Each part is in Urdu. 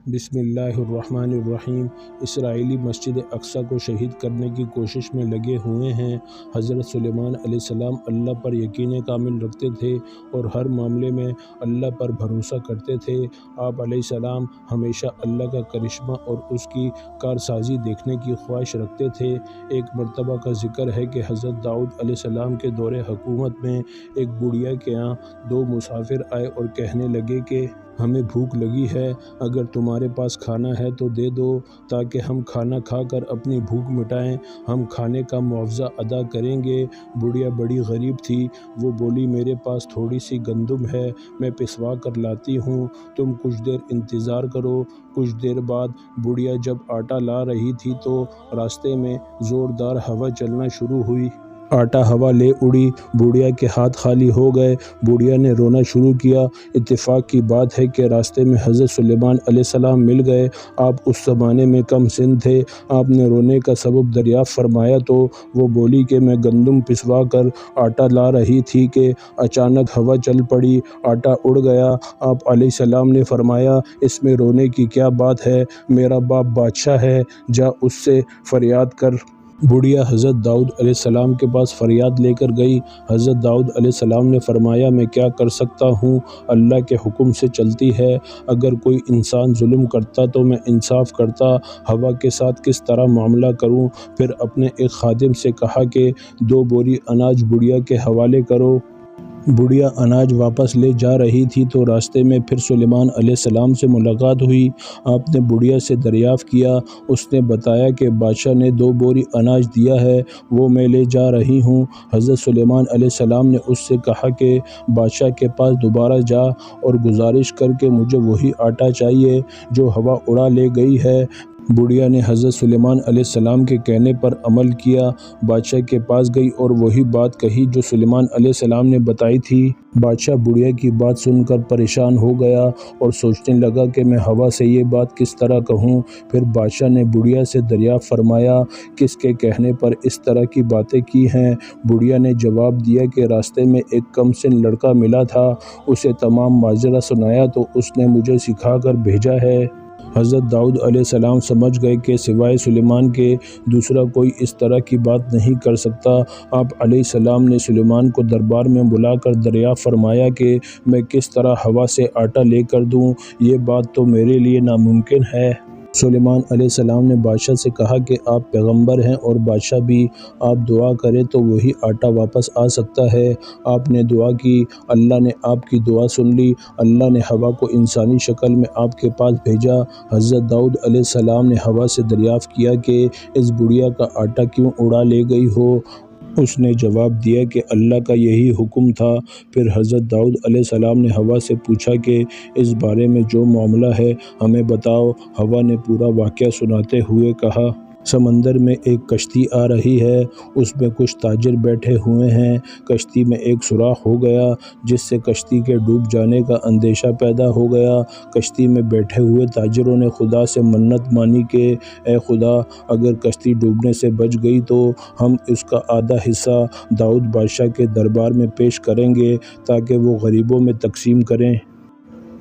بسم اللہ الرحمن الرحیم۔ اسرائیلی مسجد اقصی کو شہید کرنے کی کوشش میں لگے ہوئے ہیں۔ حضرت سلیمان علیہ السلام اللہ پر یقین کامل رکھتے تھے اور ہر معاملے میں اللہ پر بھروسہ کرتے تھے۔ آپ علیہ السلام ہمیشہ اللہ کا کرشمہ اور اس کی کارسازی دیکھنے کی خواہش رکھتے تھے۔ ایک مرتبہ کا ذکر ہے کہ حضرت داؤد علیہ السلام کے دور حکومت میں ایک بڑھیا کے ہاں دو مسافر آئے اور کہنے لگے کہ ہمیں بھوک لگی ہے، اگر تمہارے پاس کھانا ہے تو دے دو تاکہ ہم کھانا کھا کر اپنی بھوک مٹائیں، ہم کھانے کا معاوضہ ادا کریں گے۔ بڑھیا بڑی غریب تھی، وہ بولی میرے پاس تھوڑی سی گندم ہے، میں پسوا کر لاتی ہوں، تم کچھ دیر انتظار کرو۔ کچھ دیر بعد بڑھیا جب آٹا لا رہی تھی تو راستے میں زوردار ہوا چلنا شروع ہوئی۔ آٹا ہوا لے اڑی، بڑھیا کے ہاتھ خالی ہو گئے۔ بڑھیا نے رونا شروع کیا۔ اتفاق کی بات ہے کہ راستے میں حضرت سلیمان علیہ السلام مل گئے۔ آپ اس زمانے میں کم سن تھے۔ آپ نے رونے کا سبب دریافت فرمایا تو وہ بولی کہ میں گندم پسوا کر آٹا لا رہی تھی کہ اچانک ہوا چل پڑی، آٹا اڑ گیا۔ آپ علیہ السلام نے فرمایا اس میں رونے کی کیا بات ہے، میرا باپ بادشاہ ہے، جا اس سے فریاد کر۔ بڑھیا حضرت داؤد علیہ السلام کے پاس فریاد لے کر گئی۔ حضرت داؤد علیہ السلام نے فرمایا میں کیا کر سکتا ہوں، اللہ کے حکم سے چلتی ہے، اگر کوئی انسان ظلم کرتا تو میں انصاف کرتا، ہوا کے ساتھ کس طرح معاملہ کروں۔ پھر اپنے ایک خادم سے کہا کہ 2 بوری اناج بڑھیا کے حوالے کرو۔ بڑھیا اناج واپس لے جا رہی تھی تو راستے میں پھر سلیمان علیہ السلام سے ملاقات ہوئی۔ آپ نے بڑھیا سے دریافت کیا، اس نے بتایا کہ بادشاہ نے 2 بوری اناج دیا ہے، وہ میں لے جا رہی ہوں۔ حضرت سلیمان علیہ السلام نے اس سے کہا کہ بادشاہ کے پاس دوبارہ جا اور گزارش کر کہ مجھے وہی آٹا چاہیے جو ہوا اڑا لے گئی ہے۔ بڑھیا نے حضرت سلیمان علیہ السلام کے کہنے پر عمل کیا، بادشاہ کے پاس گئی اور وہی بات کہی جو سلیمان علیہ السلام نے بتائی تھی۔ بادشاہ بڑھیا کی بات سن کر پریشان ہو گیا اور سوچنے لگا کہ میں ہوا سے یہ بات کس طرح کہوں۔ پھر بادشاہ نے بڑھیا سے دریافت فرمایا کس کے کہنے پر اس طرح کی باتیں کی ہیں۔ بڑھیا نے جواب دیا کہ راستے میں ایک کم سن لڑکا ملا تھا، اسے تمام ماجرا سنایا تو اس نے مجھے سکھا کر بھیجا ہے۔ حضرت داؤد علیہ السلام سمجھ گئے کہ سوائے سلیمان کے دوسرا کوئی اس طرح کی بات نہیں کر سکتا۔ آپ علیہ السلام نے سلیمان کو دربار میں بلا کر دریافت فرمایا کہ میں کس طرح ہوا سے آٹا لے کر دوں، یہ بات تو میرے لیے ناممکن ہے۔ سلیمان علیہ السلام نے بادشاہ سے کہا کہ آپ پیغمبر ہیں اور بادشاہ بھی، آپ دعا کریں تو وہی آٹا واپس آ سکتا ہے۔ آپ نے دعا کی، اللہ نے آپ کی دعا سن لی، اللہ نے ہوا کو انسانی شکل میں آپ کے پاس بھیجا۔ حضرت داؤد علیہ السلام نے ہوا سے دریافت کیا کہ اس بڑھیا کا آٹا کیوں اڑا لے گئی ہو؟ اس نے جواب دیا کہ اللہ کا یہی حکم تھا۔ پھر حضرت داؤد علیہ السلام نے ہوا سے پوچھا کہ اس بارے میں جو معاملہ ہے ہمیں بتاؤ۔ ہوا نے پورا واقعہ سناتے ہوئے کہا سمندر میں ایک کشتی آ رہی ہے، اس میں کچھ تاجر بیٹھے ہوئے ہیں، کشتی میں ایک سوراخ ہو گیا جس سے کشتی کے ڈوب جانے کا اندیشہ پیدا ہو گیا۔ کشتی میں بیٹھے ہوئے تاجروں نے خدا سے منت مانی کہ اے خدا، اگر کشتی ڈوبنے سے بچ گئی تو ہم اس کا آدھا حصہ داؤد بادشاہ کے دربار میں پیش کریں گے تاکہ وہ غریبوں میں تقسیم کریں۔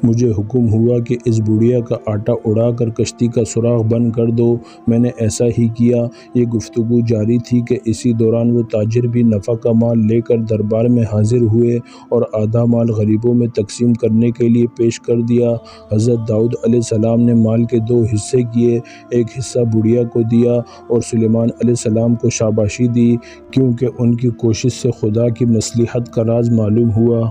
مجھے حکم ہوا کہ اس بڑھیا کا آٹا اڑا کر کشتی کا سوراخ بند کر دو، میں نے ایسا ہی کیا۔ یہ گفتگو جاری تھی کہ اسی دوران وہ تاجر بھی نفع کا مال لے کر دربار میں حاضر ہوئے اور آدھا مال غریبوں میں تقسیم کرنے کے لیے پیش کر دیا۔ حضرت داؤد علیہ السلام نے مال کے 2 حصے کیے، ایک حصہ بڑھیا کو دیا اور سلیمان علیہ السلام کو شاباشی دی کیونکہ ان کی کوشش سے خدا کی مصلحت کا راز معلوم ہوا۔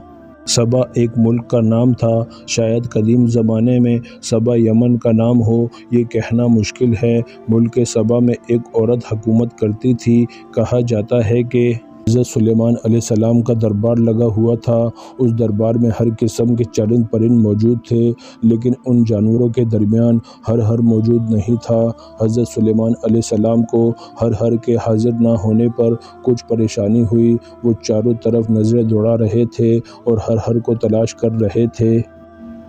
سبا ایک ملک کا نام تھا، شاید قدیم زمانے میں سبا یمن کا نام ہو، یہ کہنا مشکل ہے۔ ملک سبا میں ایک عورت حکومت کرتی تھی۔ کہا جاتا ہے کہ حضرت سلیمان علیہ السلام کا دربار لگا ہوا تھا، اس دربار میں ہر قسم کے چرند پرند موجود تھے، لیکن ان جانوروں کے درمیان ہر موجود نہیں تھا۔ حضرت سلیمان علیہ السلام کو ہر کے حاضر نہ ہونے پر کچھ پریشانی ہوئی، وہ چاروں طرف نظریں دوڑا رہے تھے اور ہر کو تلاش کر رہے تھے۔